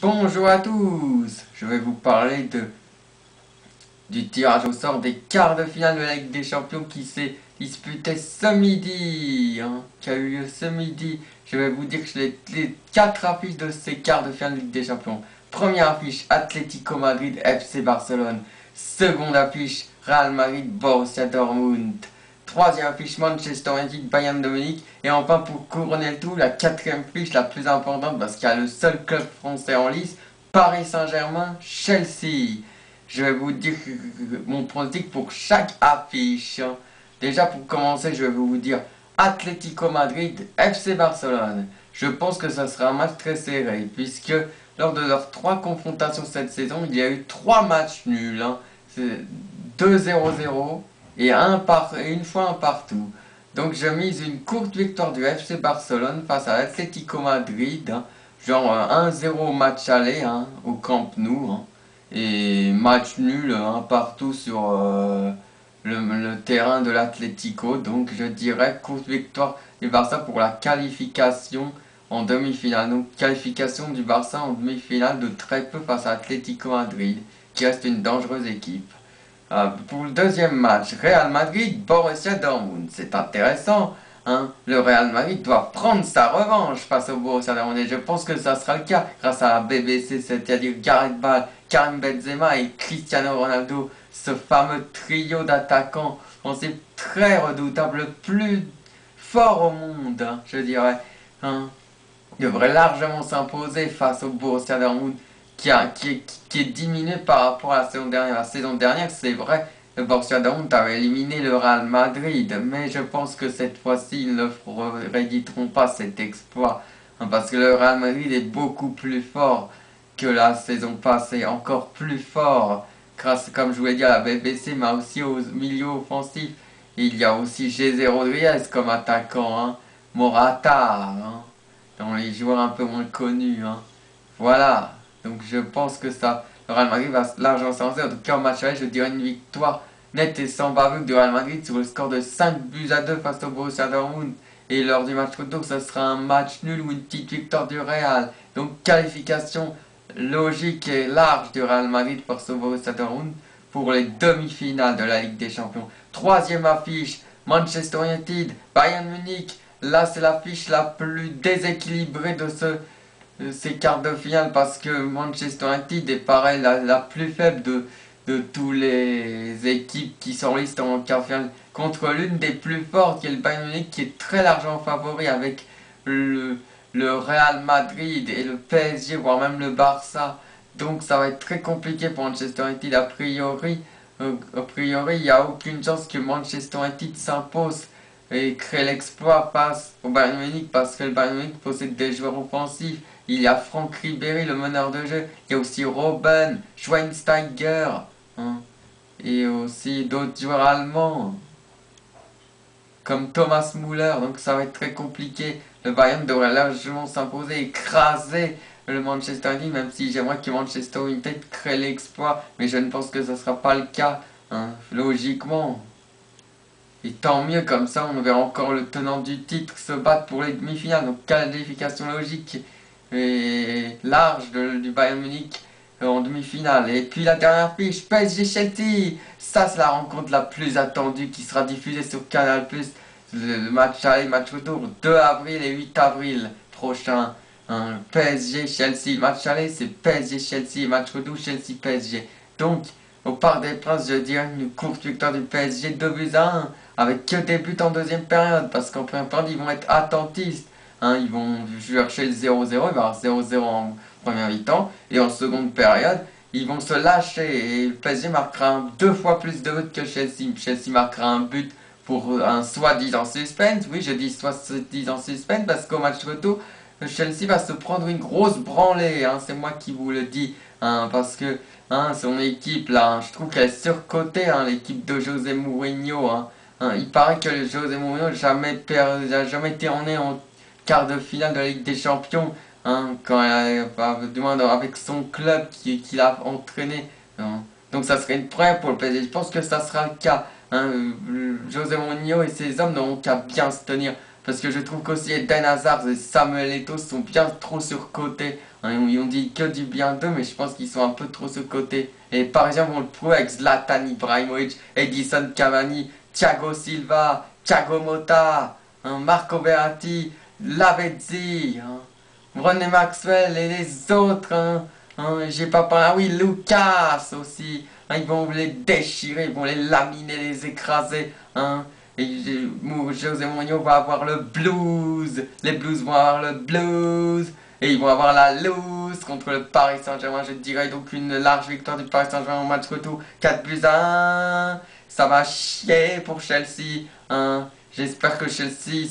Bonjour à tous, je vais vous parler du tirage au sort des quarts de finale de la Ligue des Champions qui s'est disputé ce midi, qui a eu lieu ce midi. Je vais vous dire que les 4 affiches de ces quarts de finale de Ligue des Champions. Première affiche, Atlético Madrid, FC Barcelone. Seconde affiche, Real Madrid, Borussia Dortmund. Troisième affiche, Manchester United, Bayern de Munich. Et enfin, pour couronner le tout, la quatrième fiche la plus importante parce qu'il y a le seul club français en lice, Paris Saint-Germain, Chelsea. Je vais vous dire mon pronostic pour chaque affiche. Déjà, pour commencer, je vais vous dire Atlético Madrid, FC Barcelone. Je pense que ça sera un match très serré puisque lors de leurs 3 confrontations cette saison, il y a eu 3 matchs nuls. C'est 2-0-0 et une fois un partout. Donc je mise une courte victoire du FC Barcelone face à l'Atlético Madrid, genre 1-0 match aller au Camp Nou, et match nul un partout sur le terrain de l'Atlético. Donc je dirais courte victoire du Barça pour la qualification en demi-finale. Donc qualification du Barça en demi-finale de très peu face à l'Atlético Madrid, qui reste une dangereuse équipe. Pour le deuxième match, Real Madrid, Borussia Dortmund. C'est intéressant, Le Real Madrid doit prendre sa revanche face au Borussia Dortmund. Et je pense que ça sera le cas grâce à la BBC, c'est-à-dire Gareth Bale, Karim Benzema et Cristiano Ronaldo. Ce fameux trio d'attaquants, on sait très redoutable, le plus fort au monde, je dirais. Devrait largement s'imposer face au Borussia Dortmund qui est diminué par rapport à la saison dernière. La saison dernière, c'est vrai, le Borussia Dortmund avait éliminé le Real Madrid, mais je pense que cette fois-ci, ils ne rééditeront pas cet exploit, parce que le Real Madrid est beaucoup plus fort que la saison passée, encore plus fort, grâce, comme je vous l'ai dit, à la BBC, mais aussi aux milieux offensifs. Il y a aussi José Rodriguez comme attaquant, Morata, dans les joueurs un peu moins connus. Voilà, donc je pense que le Real Madrid va largement s'avancer. En tout cas, au match aller, je dirais une victoire nette et sans bavure du Real Madrid sur le score de 5-2 face au Borussia Dortmund. Et lors du match retour, ce sera un match nul ou une petite victoire du Real. Donc qualification logique et large du Real Madrid face au Borussia Dortmund pour les demi-finales de la Ligue des Champions. Troisième affiche, Manchester United, Bayern Munich. Là, c'est l'affiche la plus déséquilibrée de ces quarts de finale parce que Manchester United est pareil la plus faible de tous les équipes qui sont listes en quart de finale contre l'une des plus fortes qui est le Bayern Munich qui est très largement favori avec le Real Madrid et le PSG voire même le Barça. Donc ça va être très compliqué pour Manchester United a priori. Il n'y a aucune chance que Manchester United s'impose et crée l'exploit face au Bayern Munich parce que le Bayern Munich possède des joueurs offensifs. Il y a Franck Ribéry, le meneur de jeu. Il y a aussi Robben, Schweinsteiger. Et aussi d'autres joueurs allemands. Comme Thomas Müller. Donc ça va être très compliqué. Le Bayern devrait largement s'imposer, écraser le Manchester United. Même si j'aimerais que Manchester United crée l'exploit. Mais je ne pense que ce ne sera pas le cas. Logiquement. Et tant mieux, comme ça on verra encore le tenant du titre se battre pour les demi-finales. Donc qualification logique et large du Bayern Munich en demi-finale. Et puis la dernière fiche, PSG Chelsea. Ça c'est la rencontre la plus attendue qui sera diffusée sur Canal+. Le match aller, match retour, 2 avril et 8 avril prochain. PSG Chelsea, match aller c'est PSG Chelsea, match retour Chelsea PSG. Donc au Parc des Princes, je dirais une courte victoire du PSG 2-1 avec que des buts en deuxième période parce qu'en première période ils vont être attentistes. Ils vont chercher le 0-0, il va y avoir 0-0 en première mi-temps. Et en seconde période, ils vont se lâcher. Et le PSG marquera 2 fois plus de buts que Chelsea. Chelsea marquera un but pour un soi-disant suspense. Oui, je dis soi-disant suspense parce qu'au match retour, Chelsea va se prendre une grosse branlée. C'est moi qui vous le dis. Parce que son équipe, là, je trouve qu'elle est surcotée, l'équipe de José Mourinho. Il paraît que le José Mourinho n'a jamais été emmené en quart de finale de la Ligue des Champions, du moins avec son club qu'il a entraîné. Donc ça serait une première pour le PSG. Je pense que ça sera le cas. José Mourinho et ses hommes n'auront qu'à bien se tenir Parce que je trouve qu'aussi Eden Hazard et Samuel Eto'o sont bien trop surcotés. Hein, ils ont dit que du bien d'eux, mais je pense qu'ils sont un peu trop surcotés. Et par exemple, on le prouve avec Zlatan Ibrahimovic, Edison Cavani, Thiago Silva, Thiago Motta, hein, Marco Verratti, Lavezzi, hein, René Maxwell et les autres. J'ai pas parlé. Ah oui, Lucas aussi. Hein, ils vont les déchirer, ils vont les laminer, les écraser. Hein. José Mourinho va avoir le blues. Les Blues vont avoir le blues. Et ils vont avoir la loose contre le Paris Saint-Germain. Je dirais donc une large victoire du Paris Saint-Germain au match retour. 4-1. Ça va chier pour Chelsea. Hein. J'espère que Chelsea